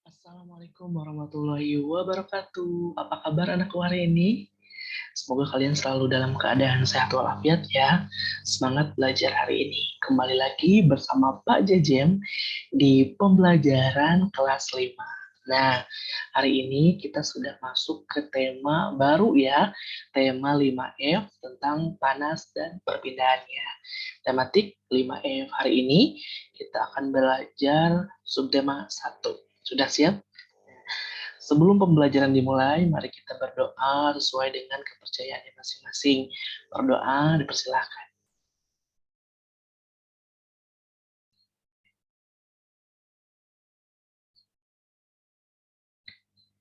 Assalamualaikum warahmatullahi wabarakatuh. Apa kabar anakku hari ini? Semoga kalian selalu dalam keadaan sehat walafiat ya. Semangat belajar hari ini. Kembali lagi bersama Pak Jejem di pembelajaran kelas 5. Nah, hari ini kita sudah masuk ke tema baru ya. Tema 5F tentang panas dan perpindahannya. Tematik 5F hari ini kita akan belajar subtema 1. Sudah siap? Sebelum pembelajaran dimulai, mari kita berdoa sesuai dengan kepercayaannya masing-masing. Berdoa dipersilahkan.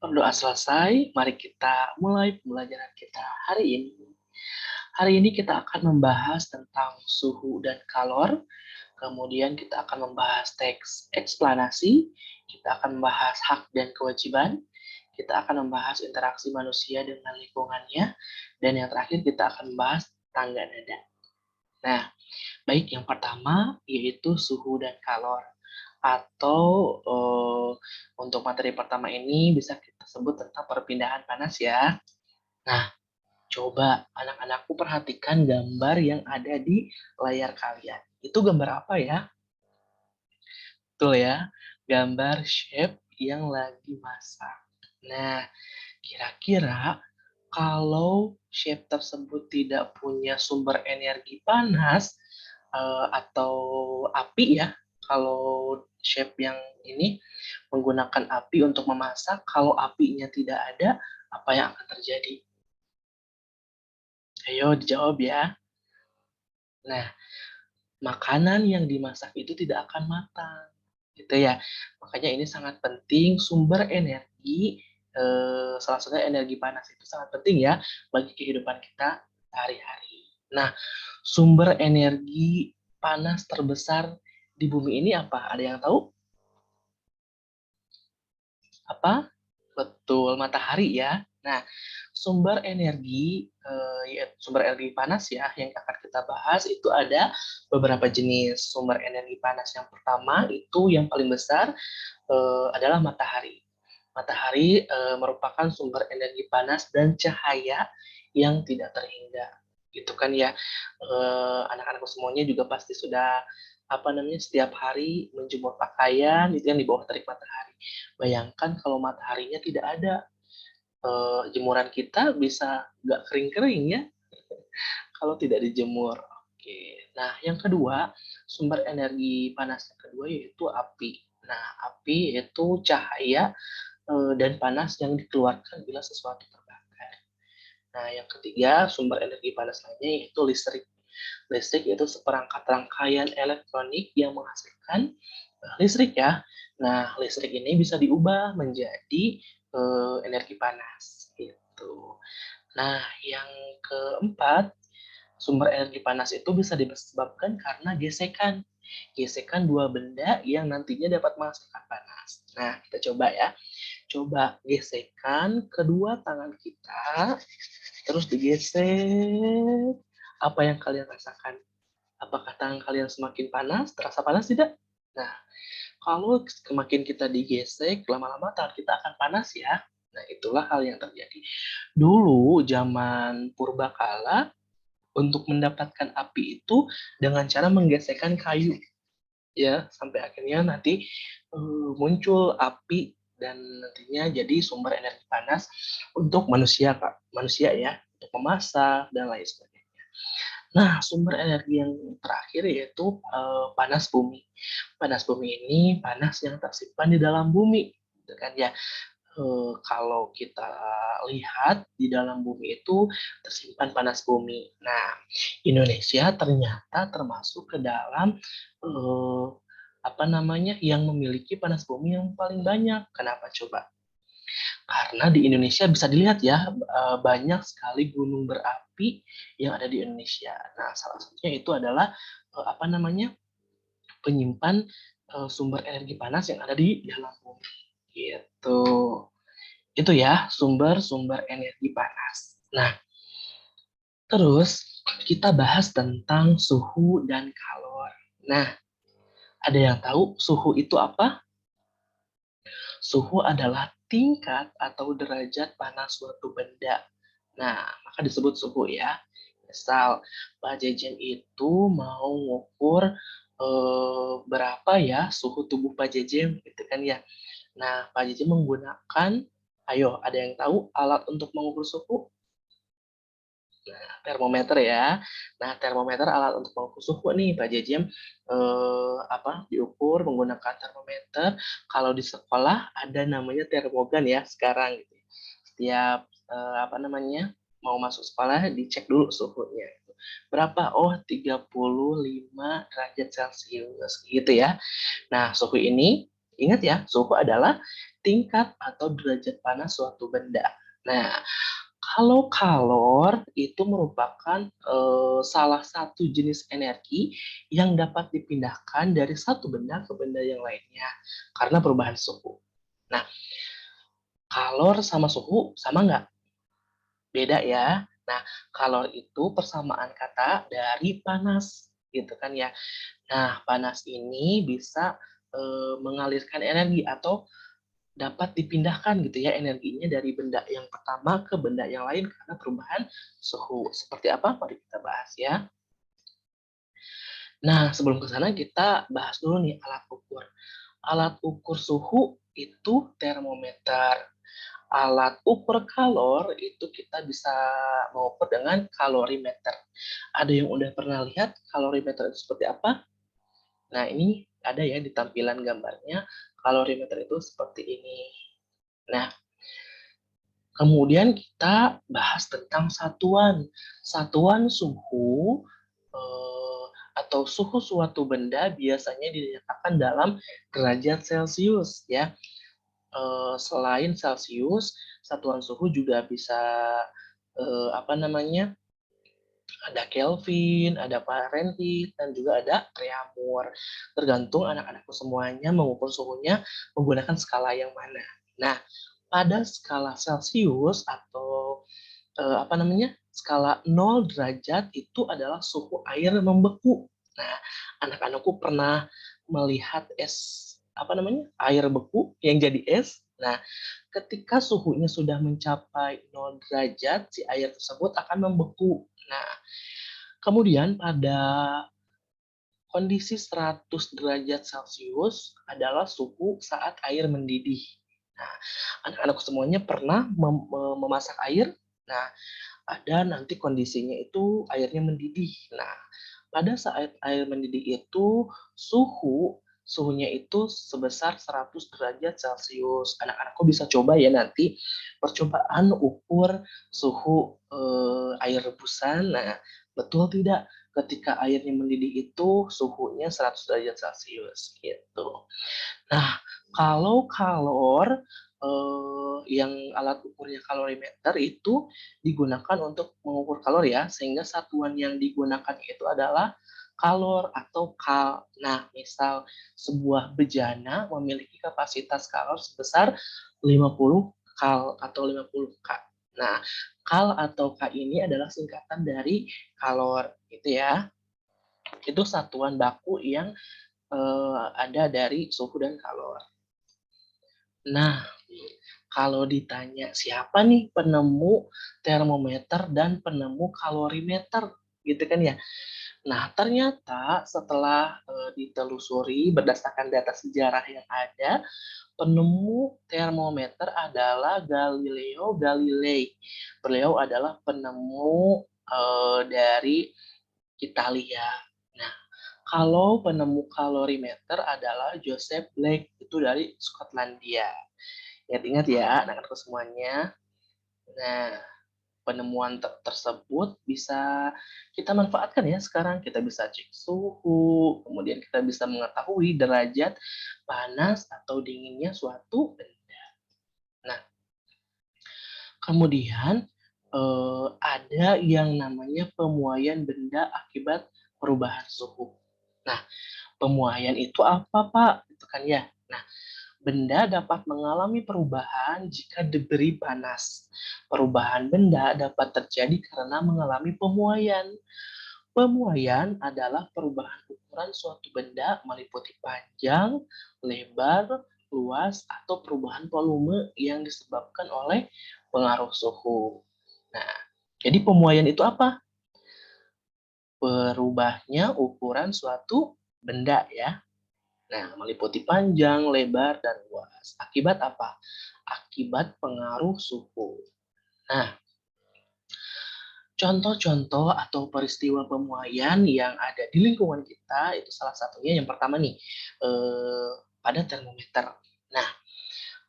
Berdoa selesai, mari kita mulai pembelajaran kita hari ini. Hari ini kita akan membahas tentang suhu dan kalor, kemudian kita akan membahas teks eksplanasi, kita akan membahas hak dan kewajiban, kita akan membahas interaksi manusia dengan lingkungannya, dan yang terakhir kita akan membahas tangga nada. Nah, baik yang pertama yaitu suhu dan kalor. Atau untuk materi pertama ini bisa kita sebut tentang perpindahan panas ya. Nah, coba anak-anakku perhatikan gambar yang ada di layar kalian. Itu gambar apa ya? Betul ya, gambar shape yang lagi masak. Nah, kira-kira kalau shape tersebut tidak punya sumber energi panas atau api ya, kalau shape yang ini menggunakan api untuk memasak, kalau apinya tidak ada, apa yang akan terjadi? Ayo dijawab ya. Nah, makanan yang dimasak itu tidak akan matang, gitu ya. Makanya ini sangat penting sumber energi, salah satunya energi panas itu sangat penting ya bagi kehidupan kita sehari-hari. Nah, sumber energi panas terbesar di bumi ini apa? Ada yang tahu? Apa? Betul, matahari ya. Nah, sumber energi panas ya yang akan kita bahas itu ada beberapa jenis sumber energi panas. Yang pertama itu yang paling besar adalah matahari. Matahari merupakan sumber energi panas dan cahaya yang tidak terhingga. Gitu kan ya. Anak-anakku semuanya juga pasti sudah setiap hari menjemur pakaian itu yang di bawah terik matahari. Bayangkan kalau mataharinya tidak ada, jemuran kita bisa nggak kering-kering ya kalau tidak dijemur. Oke. Nah, yang kedua, sumber energi panas yang kedua yaitu api. Nah, api itu cahaya dan panas yang dikeluarkan bila sesuatu terbakar. Nah, yang ketiga, sumber energi panas lainnya yaitu listrik. Listrik itu seperangkat rangkaian elektronik yang menghasilkan listrik ya. Nah, listrik ini bisa diubah menjadi energi panas gitu. Nah, yang keempat, sumber energi panas itu bisa disebabkan karena gesekan. Gesekan dua benda yang nantinya dapat menghasilkan panas. Nah, kita coba ya. Coba gesekan kedua tangan kita, terus digesek. Apa yang kalian rasakan? Apakah tangan kalian semakin panas? Terasa panas tidak? Nah, kalau semakin kita digesek, lama-lama tangan kita akan panas ya. Nah, itulah hal yang terjadi. Dulu, zaman purbakala, untuk mendapatkan api itu dengan cara menggesekkan kayu. Ya, sampai akhirnya nanti muncul api dan nantinya jadi sumber energi panas untuk manusia, Kak. Manusia ya, untuk memasak dan lain sebagainya. Nah, sumber energi yang terakhir yaitu panas bumi. Panas bumi ini panas yang tersimpan di dalam bumi, gitu kan ya. Kalau kita lihat di dalam bumi itu tersimpan panas bumi. Nah, Indonesia ternyata termasuk ke dalam eh, yang memiliki panas bumi yang paling banyak. Kenapa coba? Karena di Indonesia bisa dilihat ya, banyak sekali gunung berapi yang ada di Indonesia. Nah, salah satunya itu adalah, penyimpan, sumber energi panas yang ada di dalam bumi, gitu. Itu ya, sumber-sumber energi panas. Nah, terus kita bahas tentang suhu dan kalor. Nah, ada yang tahu suhu itu apa? Suhu adalah tingkat atau derajat panas suatu benda. Nah, maka disebut suhu ya. Misal, Pak Jejen itu mau ngukur berapa ya suhu tubuh Pak Jejen, gitu kan ya. Nah, Pak Jejen menggunakan, ayo ada yang tahu alat untuk mengukur suhu? Termometer ya. Nah, termometer alat untuk mengukur suhu nih, Pak Jejem, diukur menggunakan termometer. Kalau di sekolah ada namanya termogan ya sekarang gitu. Setiap, mau masuk sekolah dicek dulu suhunya gitu. Berapa? Oh, 35 derajat Celcius gitu ya. Nah, suhu ini ingat ya, suhu adalah tingkat atau derajat panas suatu benda. Nah, kalau kalor itu merupakan, salah satu jenis energi yang dapat dipindahkan dari satu benda ke benda yang lainnya karena perubahan suhu. Nah, kalor sama suhu sama nggak? Beda ya. Nah, kalor itu persamaan kata dari panas, gitu kan ya. Nah, panas ini bisa, mengalirkan energi atau dapat dipindahkan gitu ya energinya dari benda yang pertama ke benda yang lain karena perubahan suhu. Seperti apa? Mari kita bahas ya. Nah, sebelum ke sana kita bahas dulu nih alat ukur. Alat ukur suhu itu termometer. Alat ukur kalor itu kita bisa mengukur dengan kalorimeter. Ada yang udah pernah lihat kalorimeter itu seperti apa? Nah, ini ada ya di tampilan gambarnya. Kalorimeter itu seperti ini. Nah, kemudian kita bahas tentang satuan. Satuan suhu atau suhu suatu benda biasanya dinyatakan dalam derajat Celcius ya. Selain Celcius, satuan suhu juga bisa ada Kelvin, ada Fahrenheit, dan juga ada Reaumur. Tergantung anak-anakku semuanya mengukur suhunya menggunakan skala yang mana. Nah, pada skala Celcius atau skala 0 derajat itu adalah suhu air membeku. Nah, anak-anakku pernah melihat air beku yang jadi es. Nah, ketika suhunya sudah mencapai 0 derajat, si air tersebut akan membeku. Nah, kemudian pada kondisi 100 derajat Celcius adalah suhu saat air mendidih. Nah, anak-anak semuanya pernah memasak air. Nah, ada nanti kondisinya itu airnya mendidih. Nah, pada saat air mendidih itu suhunya itu sebesar 100 derajat Celcius. Anak-anakku bisa coba ya nanti percobaan ukur suhu air rebusan. Nah, betul tidak ketika airnya mendidih itu suhunya 100 derajat Celcius gitu. Nah, kalau kalor yang alat ukurnya kalorimeter itu digunakan untuk mengukur kalor ya, sehingga satuan yang digunakan itu adalah kalor atau kal. Nah, misal sebuah bejana memiliki kapasitas kalor sebesar 50 kal atau 50 K. Nah, kal atau K ini adalah singkatan dari kalor gitu ya. Itu satuan baku yang ada dari suhu dan kalor. Nah, kalau ditanya siapa nih penemu termometer dan penemu kalorimeter, gitu kan ya. Nah, ternyata setelah ditelusuri berdasarkan data sejarah yang ada, penemu termometer adalah Galileo Galilei. Beliau adalah penemu dari Italia. Nah, kalau penemu kalorimeter adalah Joseph Blake, itu dari Skotlandia. Ingat-ingat ya, anak-anakku semuanya. Nah, penemuan tersebut bisa kita manfaatkan ya sekarang. Kita bisa cek suhu, kemudian kita bisa mengetahui derajat panas atau dinginnya suatu benda. Nah, kemudian ada yang namanya pemuaian benda akibat perubahan suhu. Nah, pemuaian itu apa, Pak? Itu kan ya. Nah, benda dapat mengalami perubahan jika diberi panas. Perubahan benda dapat terjadi karena mengalami pemuaian. Pemuaian adalah perubahan ukuran suatu benda meliputi panjang, lebar, luas atau perubahan volume yang disebabkan oleh pengaruh suhu. Nah, jadi pemuaian itu apa? Berubahnya ukuran suatu benda ya. Nah, meliputi panjang, lebar, dan luas. Akibat apa? Akibat pengaruh suhu. Nah, contoh-contoh atau peristiwa pemuaian yang ada di lingkungan kita itu salah satunya yang pertama nih, pada termometer. Nah,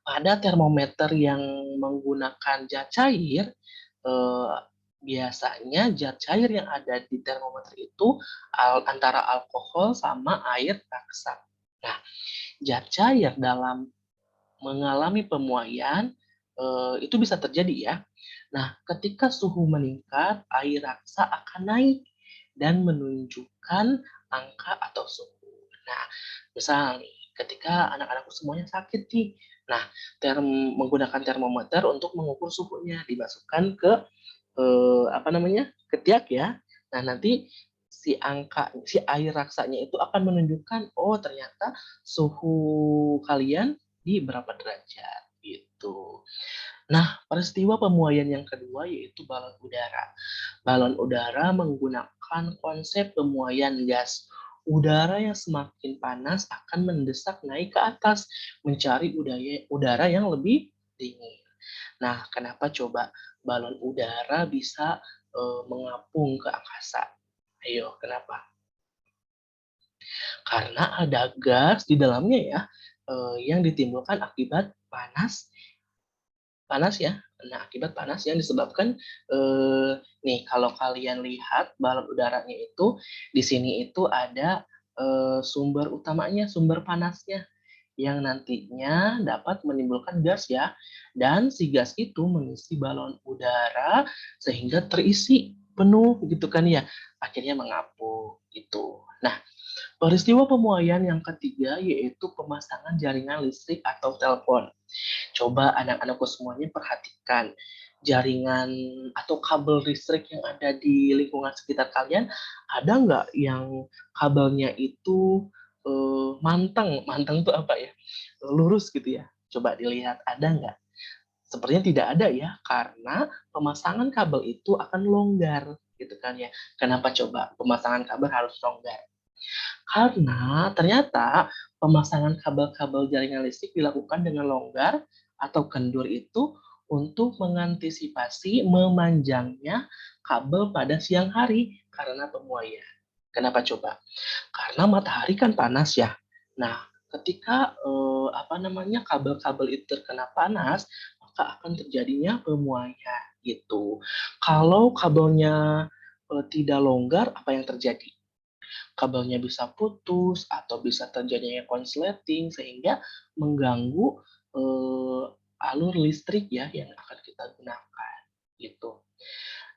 pada termometer yang menggunakan zat cair, biasanya zat cair yang ada di termometer itu antara alkohol sama air raksa. Nah, zat cair dalam mengalami pemuaian, itu bisa terjadi ya. Nah, ketika suhu meningkat, air raksa akan naik dan menunjukkan angka atau suhu. Nah, misal nih, ketika anak-anakku semuanya sakit nih, nah menggunakan termometer untuk mengukur suhunya, dimasukkan ke, apa namanya, ketiak ya. Nah, nanti si air raksanya itu akan menunjukkan, oh ternyata suhu kalian di berapa derajat, gitu. Nah, peristiwa pemuaian yang kedua yaitu balon udara. Balon udara menggunakan konsep pemuaian gas. Udara yang semakin panas akan mendesak naik ke atas, mencari udara yang lebih dingin. Nah, kenapa coba balon udara bisa mengapung ke angkasa? Ayo, kenapa? Karena ada gas di dalamnya ya, yang ditimbulkan akibat panas panas ya. Nah, akibat panas yang disebabkan, nih kalau kalian lihat balon udaranya itu, di sini itu ada, sumber utamanya, sumber panasnya, yang nantinya dapat menimbulkan gas ya, dan si gas itu mengisi balon udara sehingga terisi penuh gitu kan ya, akhirnya mengapung gitu. Nah, peristiwa pemuaian yang ketiga yaitu pemasangan jaringan listrik atau telepon. Coba anak-anakku semuanya perhatikan jaringan atau kabel listrik yang ada di lingkungan sekitar kalian, ada nggak yang kabelnya itu manteng? Manteng itu apa ya? Lurus gitu ya. Coba dilihat, ada nggak? Sepertinya tidak ada ya, karena pemasangan kabel itu akan longgar gitu kan ya. Kenapa coba pemasangan kabel harus longgar? Karena ternyata pemasangan kabel-kabel jaringan listrik dilakukan dengan longgar atau kendur itu untuk mengantisipasi memanjangnya kabel pada siang hari karena pemuaian. Kenapa coba? Karena matahari kan panas ya. Nah, ketika apa namanya kabel-kabel itu terkena panas, maka akan terjadinya pemuaian gitu. Kalau kabelnya tidak longgar, apa yang terjadi? Kabelnya bisa putus atau bisa terjadinya konsleting sehingga mengganggu alur listrik ya yang akan kita gunakan gitu.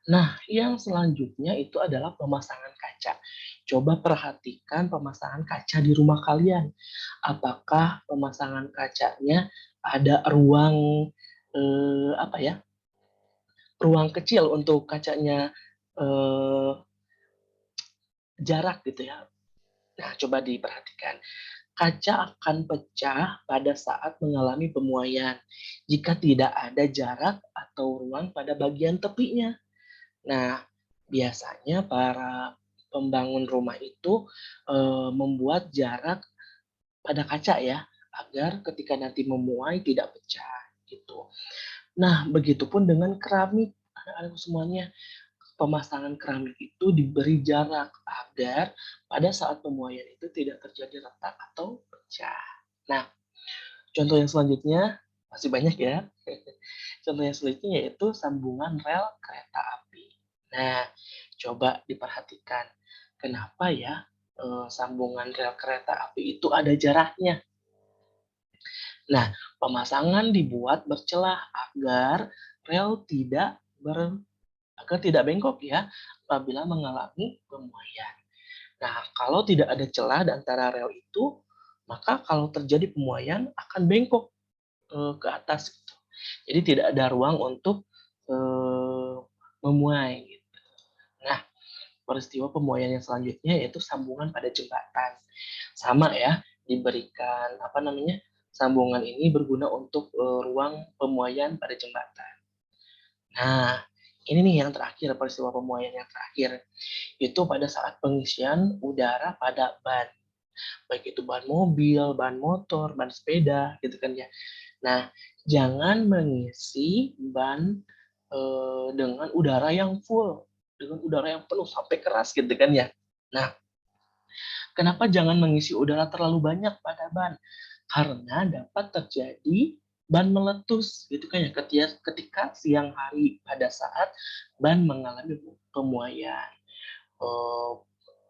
Nah, yang selanjutnya itu adalah pemasangan kaca. Coba perhatikan pemasangan kaca di rumah kalian. Apakah pemasangan kacanya ada ruang apa ya? Ruang kecil untuk kacanya eh, jarak gitu ya. Nah, coba diperhatikan. Kaca akan pecah pada saat mengalami pemuaian jika tidak ada jarak atau ruang pada bagian tepinya. Nah, biasanya para pembangun rumah itu membuat jarak pada kaca ya, agar ketika nanti memuai tidak pecah gitu. Nah, begitupun dengan keramik, anak-anakku semuanya. Pemasangan keramik itu diberi jarak agar pada saat pemuaian itu tidak terjadi retak atau pecah. Nah, contoh yang selanjutnya masih banyak ya. Contoh yang selanjutnya yaitu sambungan rel kereta api. Nah, coba diperhatikan kenapa ya sambungan rel kereta api itu ada jaraknya. Nah, pemasangan dibuat bercelah agar rel tidak bengkok ya apabila mengalami pemuaian. Nah, kalau tidak ada celah di antara rel itu, maka kalau terjadi pemuaian akan bengkok ke atas gitu. Jadi tidak ada ruang untuk memuai gitu. Nah, peristiwa pemuaian yang selanjutnya yaitu sambungan pada jembatan. Sama ya, diberikan apa namanya? Sambungan ini berguna untuk ruang pemuaian pada jembatan. Nah, ini nih yang terakhir, peristiwa pemuaian yang terakhir, itu pada saat pengisian udara pada ban, baik itu ban mobil, ban motor, ban sepeda, gitu kan ya. Nah, jangan mengisi ban dengan udara yang full, dengan udara yang penuh sampai keras, gitu kan ya. Nah, kenapa jangan mengisi udara terlalu banyak pada ban? Karena dapat terjadi ban meletus gitu kan ya ketika siang hari pada saat ban mengalami pemuaian. Eh,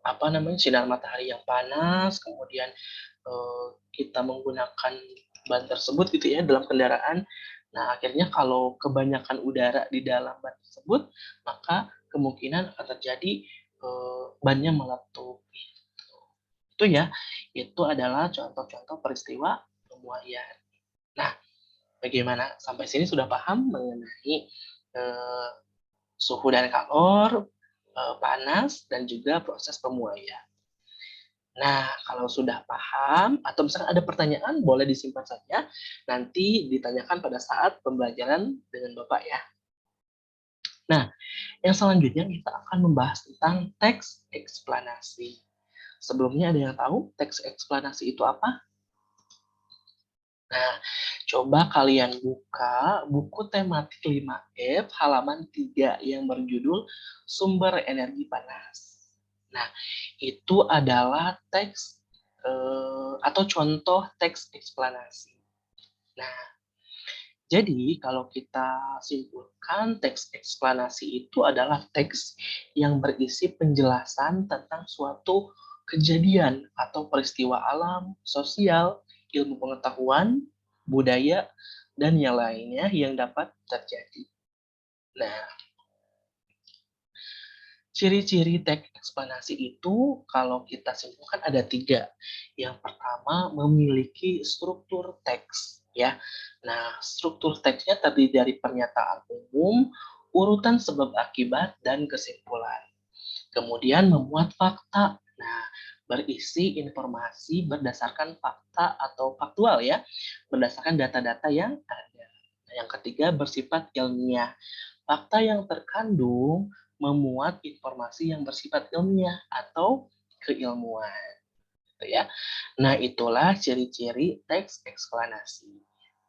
apa namanya, sinar matahari yang panas, kemudian kita menggunakan ban tersebut gitu ya dalam kendaraan. Nah, akhirnya kalau kebanyakan udara di dalam ban tersebut, maka kemungkinan akan terjadi bannya meletup. Itu ya, itu adalah contoh-contoh peristiwa pemuaian. Nah, bagaimana? Sampai sini sudah paham mengenai eh, suhu dan kalor, panas, dan juga proses pemuaian. Nah, kalau sudah paham atau misalkan ada pertanyaan, boleh disimpan saja. Nanti ditanyakan pada saat pembelajaran dengan Bapak ya. Nah, yang selanjutnya kita akan membahas tentang teks eksplanasi. Sebelumnya ada yang tahu teks eksplanasi itu apa? Nah, coba kalian buka buku tematik 5F halaman 3 yang berjudul Sumber Energi Panas. Nah, itu adalah teks atau contoh teks eksplanasi. Nah, jadi kalau kita simpulkan teks eksplanasi itu adalah teks yang berisi penjelasan tentang suatu kejadian atau peristiwa alam, sosial, ilmu pengetahuan, budaya, dan yang lainnya yang dapat terjadi. Nah, ciri-ciri teks eksplanasi itu kalau kita simpulkan ada 3. Yang pertama, memiliki struktur teks, ya. Nah, struktur teksnya terdiri dari pernyataan umum, urutan sebab akibat, dan kesimpulan. Kemudian memuat fakta. Nah, berisi informasi berdasarkan fakta atau faktual ya, berdasarkan data-data yang ada. Nah, yang ketiga, bersifat ilmiah. Fakta yang terkandung memuat informasi yang bersifat ilmiah atau keilmuan, gitu ya. Nah, itulah ciri-ciri teks eksplanasi.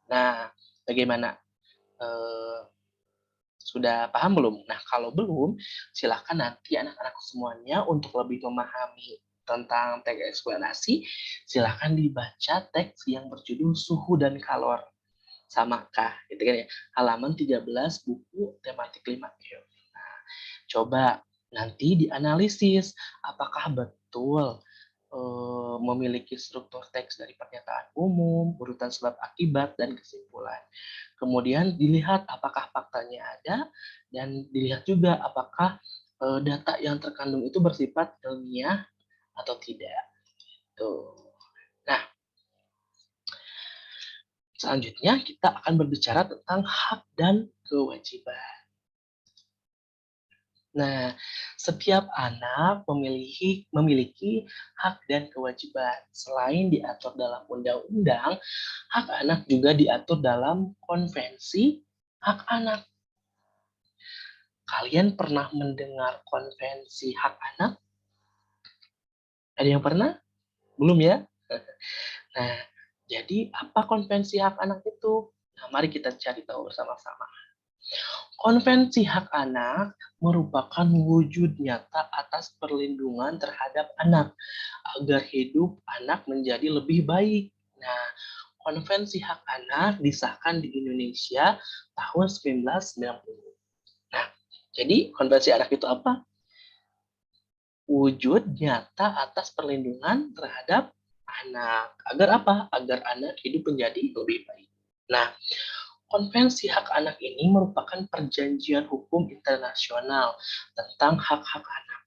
Nah, bagaimana? Eh, sudah paham belum? Nah, kalau belum, silahkan nanti anak-anak semuanya untuk lebih memahami tentang teks eksplanasi, silahkan dibaca teks yang berjudul Suhu dan Kalor. Samakah? Gitu kan ya. Halaman 13 buku tematik 5Q. Coba nanti dianalisis apakah betul memiliki struktur teks dari pernyataan umum, urutan sebab akibat, dan kesimpulan. Kemudian dilihat apakah faktanya ada, dan dilihat juga apakah data yang terkandung itu bersifat ilmiah atau tidak. Tuh. Nah, selanjutnya kita akan berbicara tentang hak dan kewajiban. Nah, setiap anak memiliki hak dan kewajiban. Selain diatur dalam undang-undang, hak anak juga diatur dalam konvensi hak anak. Kalian pernah mendengar konvensi hak anak? Ada yang pernah? Belum ya? Nah, jadi apa konvensi hak anak itu? Nah, mari kita cari tahu bersama-sama. Konvensi hak anak merupakan wujud nyata atas perlindungan terhadap anak agar hidup anak menjadi lebih baik. Nah, Konvensi Hak Anak disahkan di Indonesia tahun 1990. Nah, jadi konvensi anak itu apa? Wujud nyata atas perlindungan terhadap anak. Agar apa? Agar anak hidup menjadi lebih baik. Nah, Konvensi Hak Anak ini merupakan perjanjian hukum internasional tentang hak-hak anak.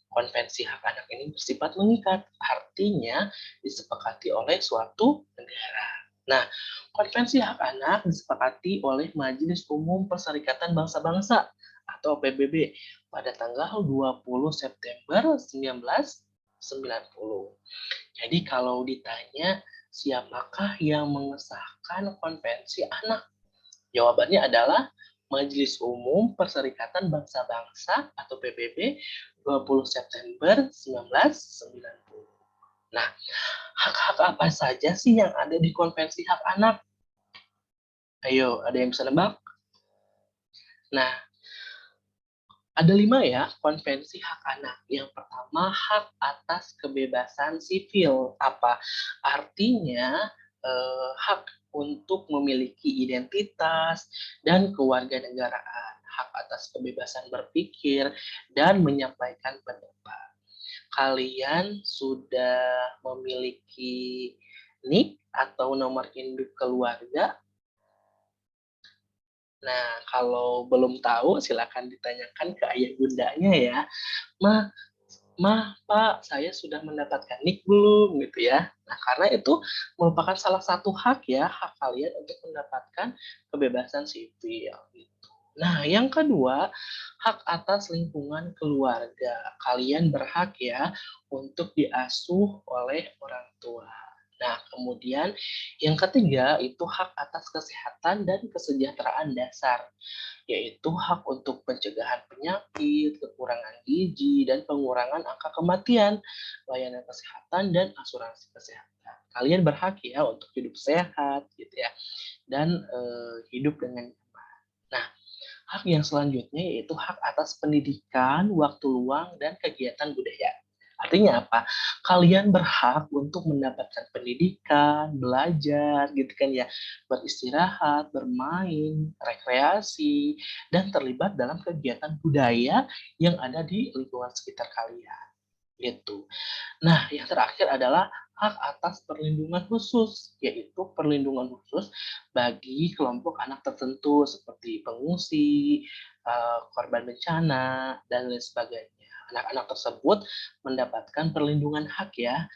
Konvensi hak anak ini bersifat mengikat, artinya disepakati oleh suatu negara. Nah, konvensi hak anak disepakati oleh Majelis Umum Perserikatan Bangsa-Bangsa atau PBB pada tanggal 20 September 1990. Jadi kalau ditanya siapakah yang mengesahkan Konvensi Anak? Jawabannya adalah Majelis Umum Perserikatan Bangsa-Bangsa atau PBB 20 September 1990. Nah, hak-hak apa saja sih yang ada di Konvensi Hak Anak? Ayo, ada yang bisa nebak? Nah, ada 5 ya konvensi hak anak. Yang pertama, hak atas kebebasan sipil. Apa? Artinya, hak untuk memiliki identitas dan kewarganegaraan, hak atas kebebasan berpikir dan menyampaikan pendapat. Kalian sudah memiliki NIK atau nomor induk keluarga? Nah, kalau belum tahu silakan ditanyakan ke ayah bundanya ya. "Mah, Mah, Pak, saya sudah mendapatkan NIK belum?" Gitu ya. Nah, karena itu merupakan salah satu hak ya, hak kalian untuk mendapatkan kebebasan sipil gitu. Nah, yang kedua, hak atas lingkungan keluarga. Kalian berhak ya untuk diasuh oleh orang tua. Nah, kemudian yang ketiga itu hak atas kesehatan dan kesejahteraan dasar, yaitu hak untuk pencegahan penyakit, kekurangan gizi, dan pengurangan angka kematian, layanan kesehatan, dan asuransi kesehatan. Kalian berhak ya untuk hidup sehat, gitu ya, dan hidup dengan nyaman. Nah, hak yang selanjutnya yaitu hak atas pendidikan, waktu luang, dan kegiatan budaya. Artinya apa? Kalian berhak untuk mendapatkan pendidikan, belajar, gitu kan ya, beristirahat, bermain, rekreasi, dan terlibat dalam kegiatan budaya yang ada di lingkungan sekitar kalian. Gitu. Nah, yang terakhir adalah hak atas perlindungan khusus, yaitu perlindungan khusus bagi kelompok anak tertentu seperti pengungsi, korban bencana, dan lain sebagainya. Anak-anak tersebut mendapatkan perlindungan hak ya,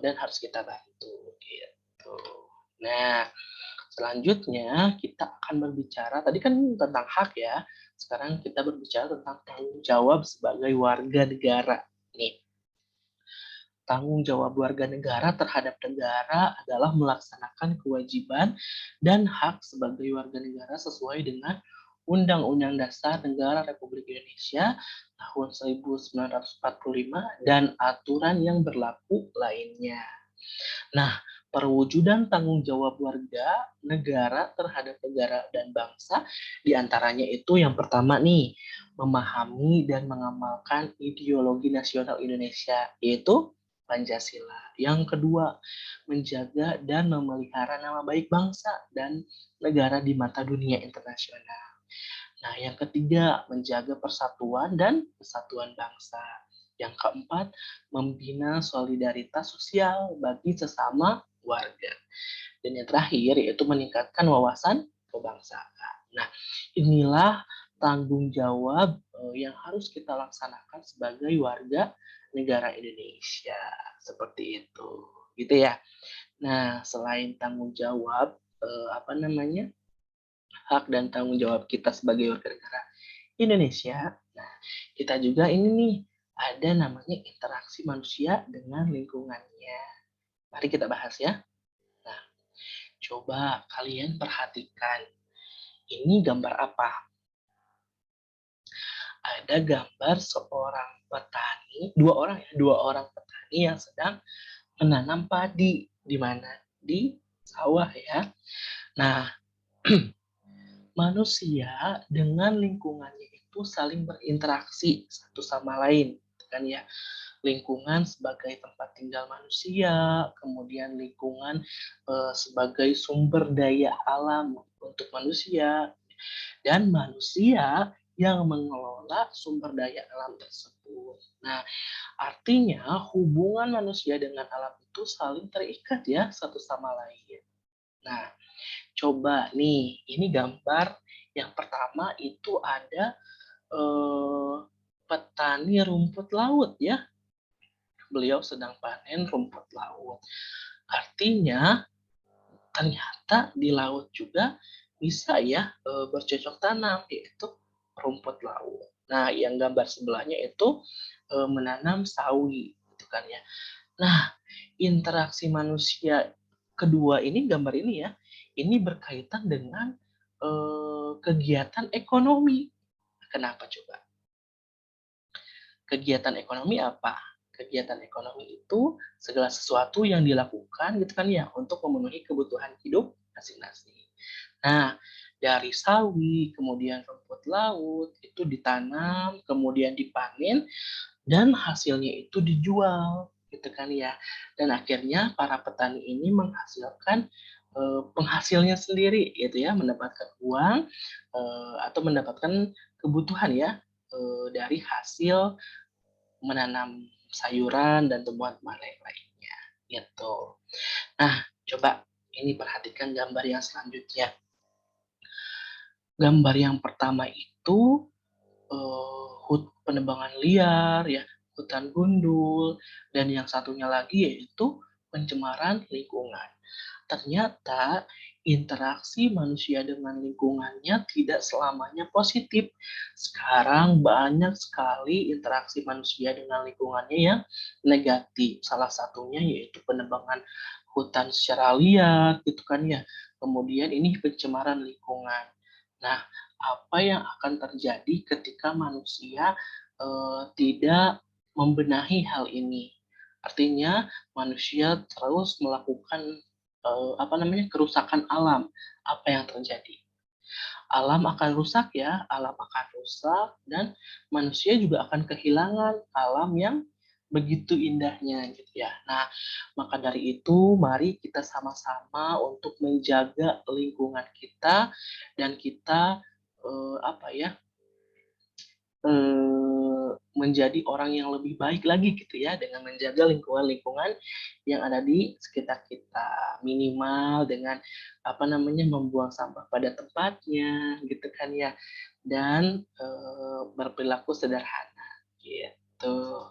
dan harus kita bantu, gitu. Nah, selanjutnya kita akan berbicara, tadi kan tentang hak ya, sekarang kita berbicara tentang tanggung jawab sebagai warga negara, nih. Tanggung jawab warga negara terhadap negara adalah melaksanakan kewajiban dan hak sebagai warga negara sesuai dengan Undang-Undang Dasar Negara Republik Indonesia tahun 1945 dan aturan yang berlaku lainnya. Nah, perwujudan tanggung jawab warga negara terhadap negara dan bangsa diantaranya itu yang pertama nih, memahami dan mengamalkan ideologi nasional Indonesia, yaitu Pancasila. Yang kedua, menjaga dan memelihara nama baik bangsa dan negara di mata dunia internasional. Nah, yang ketiga, menjaga persatuan dan kesatuan bangsa. Yang keempat, membina solidaritas sosial bagi sesama warga. Dan yang terakhir, yaitu meningkatkan wawasan kebangsaan. Nah, inilah tanggung jawab yang harus kita laksanakan sebagai warga negara Indonesia. Seperti itu. Gitu ya. Nah, selain tanggung jawab, hak dan tanggung jawab kita sebagai warga negara Indonesia. Nah, kita juga ini nih ada namanya interaksi manusia dengan lingkungannya. Mari kita bahas ya. Nah, coba kalian perhatikan. Ini gambar apa? Ada gambar seorang petani, dua orang petani yang sedang menanam padi. Di mana? Di sawah ya. Nah, manusia dengan lingkungannya itu saling berinteraksi satu sama lain, kan ya. Lingkungan sebagai tempat tinggal manusia, kemudian lingkungan sebagai sumber daya alam untuk manusia, dan manusia yang mengelola sumber daya alam tersebut. Nah, artinya hubungan manusia dengan alam itu saling terikat ya satu sama lain. Nah, coba nih, ini gambar yang pertama itu ada petani rumput laut ya. Beliau sedang panen rumput laut. Artinya ternyata di laut juga bisa ya bercocok tanam, yaitu rumput laut. Nah, yang gambar sebelahnya itu menanam sawi, gitu kan ya. Nah, interaksi manusia kedua ini, gambar ini ya, ini berkaitan dengan, kegiatan ekonomi. Kenapa coba? Kegiatan ekonomi apa? Kegiatan ekonomi itu segala sesuatu yang dilakukan gitu kan ya, untuk memenuhi kebutuhan hidup masing-masing. Nah, dari sawi, kemudian rumput laut, itu ditanam, kemudian dipanen, dan hasilnya itu dijual, gitu kan ya. Dan akhirnya para petani ini menghasilkan, penghasilnya sendiri gitu ya, mendapatkan uang, atau mendapatkan kebutuhan ya, dari hasil menanam sayuran dan tumbuhan-tumbuhan lain-lainnya, gitu. Nah, coba ini perhatikan gambar yang selanjutnya. Gambar yang pertama itu, penebangan liar ya, hutan gundul, dan yang satunya lagi yaitu pencemaran lingkungan. Ternyata interaksi manusia dengan lingkungannya tidak selamanya positif. Sekarang banyak sekali interaksi manusia dengan lingkungannya yang negatif. Salah satunya yaitu penebangan hutan secara liar gitu kan ya. Kemudian ini pencemaran lingkungan. Nah, apa yang akan terjadi ketika manusia tidak membenahi hal ini? Artinya manusia terus melakukan kerusakan alam. Apa yang terjadi? Alam akan rusak ya, alam akan rusak dan manusia juga akan kehilangan alam yang begitu indahnya gitu ya. Nah, maka dari itu mari kita sama-sama untuk menjaga lingkungan kita dan kita, apa ya, menjadi orang yang lebih baik lagi gitu ya, dengan menjaga lingkungan-lingkungan yang ada di sekitar kita. Minimal dengan, membuang sampah pada tempatnya gitu kan ya, dan, berperilaku sederhana, gitu.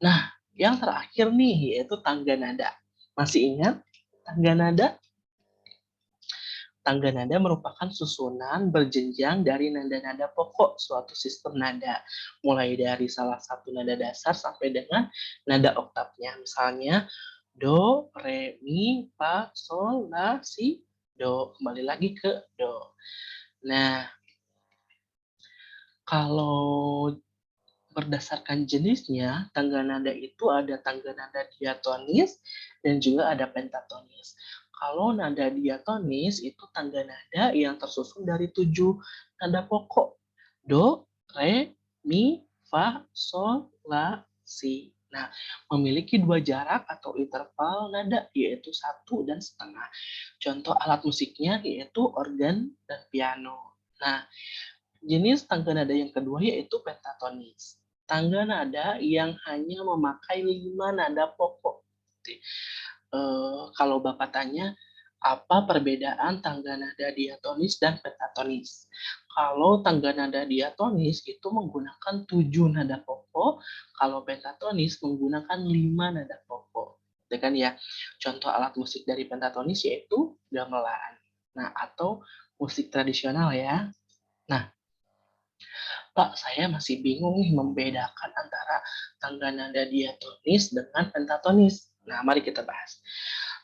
Nah, yang terakhir nih, yaitu tangga nada. Masih ingat tangga nada? Tangga nada merupakan susunan berjenjang dari nada-nada pokok suatu sistem nada, mulai dari salah satu nada dasar sampai dengan nada oktavnya. Misalnya do, re, mi, fa, sol, la, si, do. Kembali lagi ke do. Nah, kalau berdasarkan jenisnya, tangga nada itu ada tangga nada diatonis dan juga ada pentatonis. Kalau nada diatonis itu tangga nada yang tersusun dari 7 nada pokok. Do, re, mi, fa, sol, la, si. Nah, memiliki 2 jarak atau interval nada, yaitu 1,5. Contoh alat musiknya yaitu organ dan piano. Nah, jenis tangga nada yang kedua yaitu pentatonis. Tangga nada yang hanya memakai 5 nada pokok. Kalau Bapak tanya, apa perbedaan tangga nada diatonis dan pentatonis? Kalau tangga nada diatonis itu menggunakan 7 nada pokok, kalau pentatonis menggunakan 5 nada pokok. Itu kan ya. Contoh alat musik dari pentatonis yaitu gamelan. Nah, atau musik tradisional ya. Nah, Pak, saya masih bingung nih membedakan antara tangga nada diatonis dengan pentatonis. Nah, mari kita bahas.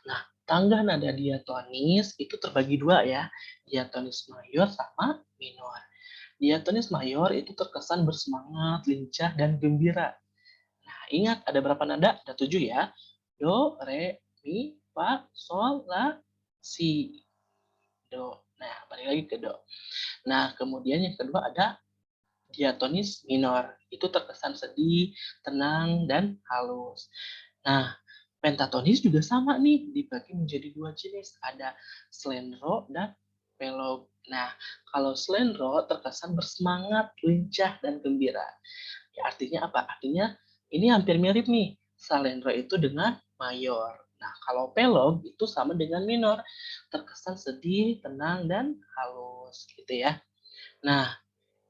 Nah, tangga nada diatonis itu terbagi dua ya, diatonis mayor sama minor. Diatonis mayor itu terkesan bersemangat, lincah, dan gembira. Nah, ingat ada berapa nada? Ada 7 ya. Do, re, mi, fa, sol, la, si. Do. Nah, balik lagi ke do. Nah, kemudian yang kedua ada diatonis minor, itu terkesan sedih, tenang, dan halus. Nah, pentatonis juga sama nih, dibagi menjadi 2 jenis, ada slendro dan pelog. Nah, kalau slendro terkesan bersemangat, lincah, dan gembira. Ya, artinya apa? Artinya ini hampir mirip nih, slendro itu dengan mayor. Nah, kalau pelog itu sama dengan minor, terkesan sedih, tenang, dan halus, gitu ya. Nah,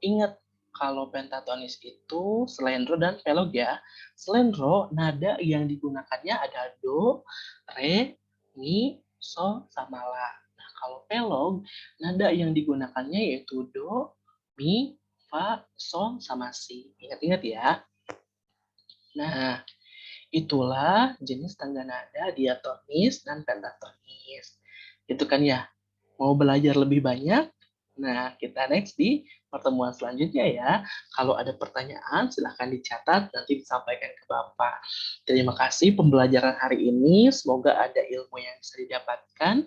ingat, kalau pentatonis itu slendro dan pelog ya. Slendro, nada yang digunakannya ada do, re, mi, sol, sama la. Nah, kalau pelog, nada yang digunakannya yaitu do, mi, fa, sol, sama si. Ingat-ingat ya. Nah, Itulah jenis tangga nada diatonis dan pentatonis. Gitu kan ya. Mau belajar lebih banyak? Nah, kita next di pertemuan selanjutnya ya. Kalau ada pertanyaan, silahkan dicatat, nanti disampaikan ke Bapak. Terima kasih pembelajaran hari ini. Semoga ada ilmu yang bisa didapatkan.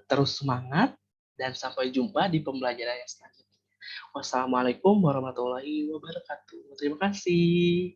Terus semangat, dan sampai jumpa di pembelajaran yang selanjutnya. Wassalamualaikum warahmatullahi wabarakatuh. Terima kasih.